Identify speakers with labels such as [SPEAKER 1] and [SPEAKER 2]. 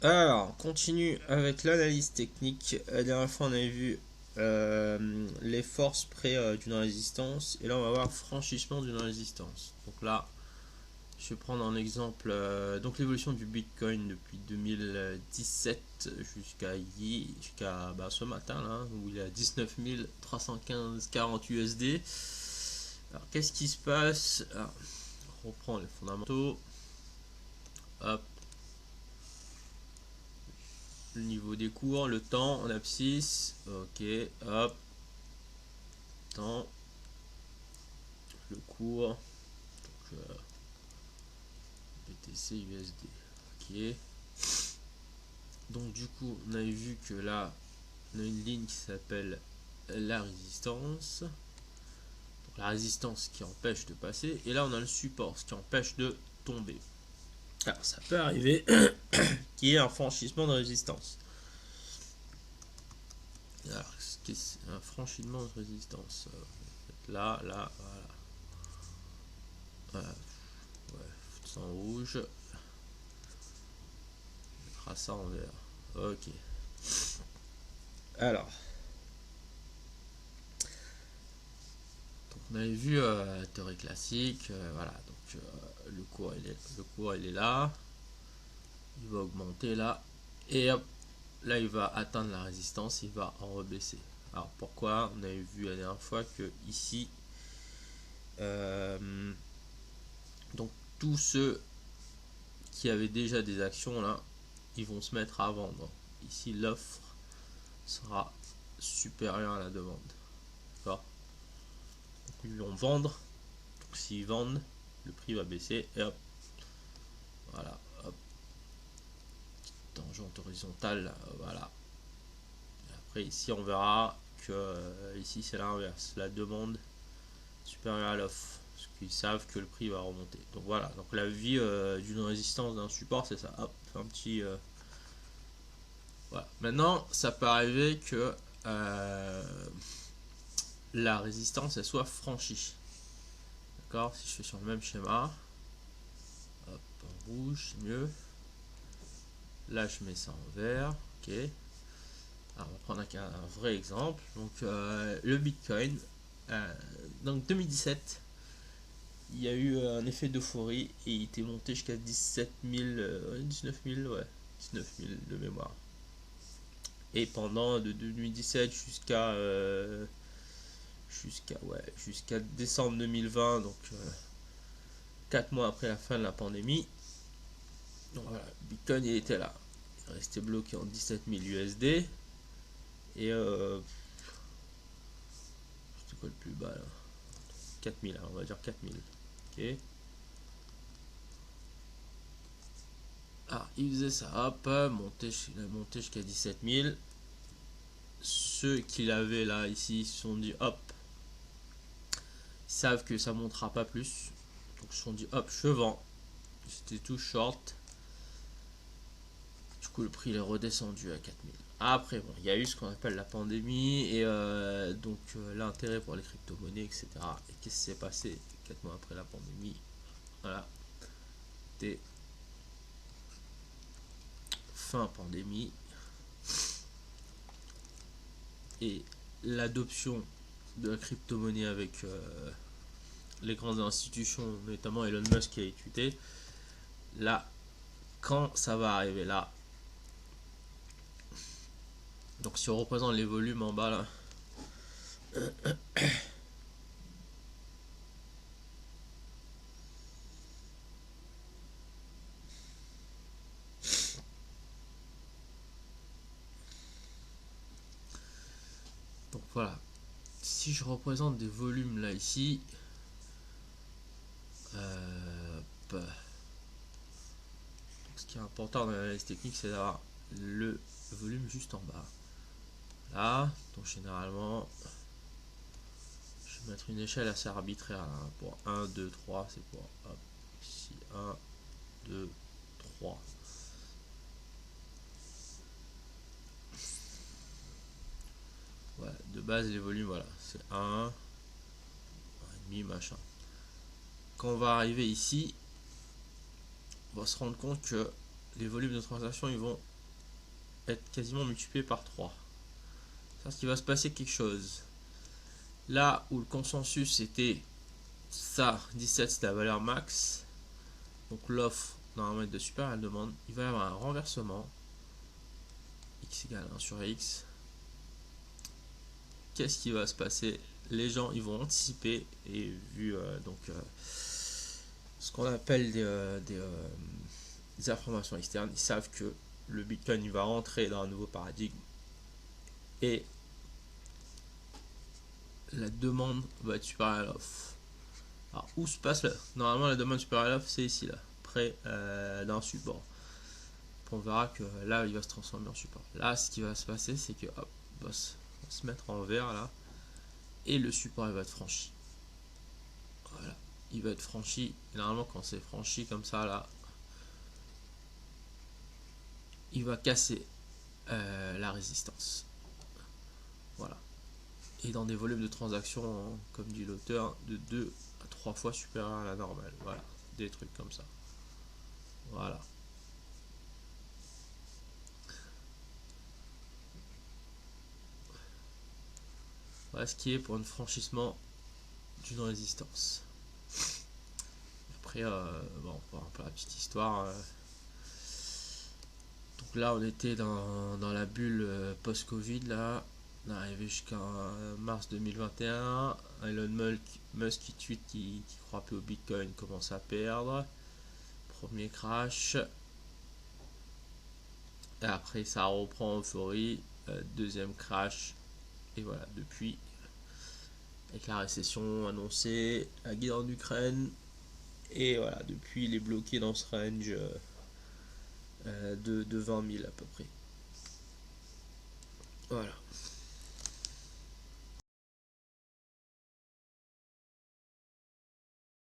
[SPEAKER 1] Alors, on continue avec l'analyse technique. La dernière fois, on avait vu les forces près d'une résistance. Et là, on va voir franchissement d'une résistance. Donc là, je vais prendre un exemple. Donc l'évolution du Bitcoin depuis 2017 jusqu'à ce matin, là, où il est à 19 315,40 USD. Alors, qu'est-ce qui se passe? Alors, on reprend les fondamentaux. Hop, le niveau des cours, le temps en abscisse. Ok, hop, temps, le cours. Donc, BTC USD. Ok. Donc du coup, on avait vu que là, on a une ligne qui s'appelle la résistance. Donc, la résistance qui empêche de passer. Et là, on a le support, ce qui empêche de tomber. Alors, ça peut arriver qu'il y ait un franchissement de résistance. Alors, ce est un franchissement de résistance. Là, voilà. Ouais, foutre ça en rouge. On mettra ça en vert. Ok. Alors, donc on avait vu la théorie classique. Voilà, donc le cours il est là. Il va augmenter là. Et hop, là il va atteindre la résistance. Il va en rebaisser. Alors pourquoi? On avait vu la dernière fois que ici, euh, donc tous ceux qui avaient déjà des actions là, ils vont se mettre à vendre. Ici l'offre sera supérieure à la demande. D'accord? Donc ils vont vendre. Donc s'ils vendent, le prix va baisser et hop, voilà, hop, tangente horizontale, voilà. Et après ici on verra que ici c'est l'inverse, la demande supérieure à l'offre, parce qu'ils savent que le prix va remonter. Donc voilà, donc la vie d'une résistance d'un support c'est ça. Hop, un petit voilà. Maintenant ça peut arriver que la résistance elle soit franchie. D'accord, si je fais sur le même schéma, hop, en rouge c'est mieux. Là je mets ça en vert, ok. Alors, on va prendre un vrai exemple. Donc, le Bitcoin, donc 2017, il y a eu un effet d'euphorie et il était monté jusqu'à 17 000, 19 000, ouais, 19 000 de mémoire. Et pendant de 2017 jusqu'à décembre 2020, donc 4 mois après la fin de la pandémie, donc voilà, Bitcoin il était là. Il restait bloqué en 17 000 USD. Et c'était quoi le plus bas là? 4000, on va dire 4000. Ok. Ah, il faisait ça, hop, il a monté jusqu'à 17 000. Ceux qui l'avaient là, ici, se sont dit, hop, ils savent que ça montera pas plus. Donc ils se sont dit, hop, je vends. C'était tout short. Du coup, le prix est redescendu à 4000. Après, bon, il y a eu ce qu'on appelle la pandémie et donc l'intérêt pour les crypto-monnaies, etc. Et qu'est-ce qui s'est passé 4 mois après la pandémie? Voilà, c'était fin pandémie et l'adoption de la crypto-monnaie avec les grandes institutions, notamment Elon Musk qui a tweeté, là, quand ça va arriver là, donc si on représente les volumes en bas là, donc voilà, si je représente des volumes là ici, bah, ce qui est important dans l'analyse technique, c'est d'avoir le volume juste en bas. Là, donc généralement, je vais mettre une échelle assez arbitraire là, pour 1, 2, 3, c'est pour hop, ici 1, 2, 3. Voilà, de base les volumes, voilà, c'est 1, 1,5, machin. Quand on va arriver ici, on va se rendre compte que les volumes de transactions ils vont être quasiment multiplié par 3. C'est-à-dire qu'il va se passer quelque chose. Là où le consensus était ça, 17 c'est la valeur max, donc l'offre normalement est de super à la demande, il va y avoir un renversement, x égale 1 sur x. Qu'est-ce qui va se passer? Les gens ils vont anticiper et vu ce qu'on appelle des informations externes, ils savent que le Bitcoin il va rentrer dans un nouveau paradigme et la demande va être supérieure à l'offre. Alors où se passe là? Normalement la demande supérieure à l'offre c'est ici là, près d'un support. On verra que là il va se transformer en support. Là ce qui va se passer c'est que hop, on va se mettre en vert là et le support il va être franchi. Voilà, il va être franchi. Et normalement quand c'est franchi comme ça là, il va casser la résistance. Voilà. Et dans des volumes de transactions, comme dit l'auteur, de 2 à 3 fois supérieur à la normale. Voilà, des trucs comme ça. Voilà. Voilà ce qui est pour un franchissement d'une résistance. Après, bon, on va un peu la petite histoire. Donc là, on était dans la bulle post-Covid, là. On est arrivé jusqu'à mars 2021. Elon Musk qui tweet qui croit plus au Bitcoin commence à perdre. Premier crash. Et après, ça reprend en euphorie. Deuxième crash. Et voilà, depuis, avec la récession annoncée, la guerre en Ukraine. Et voilà, depuis, il est bloqué dans ce range de 20 000 à peu près. Voilà.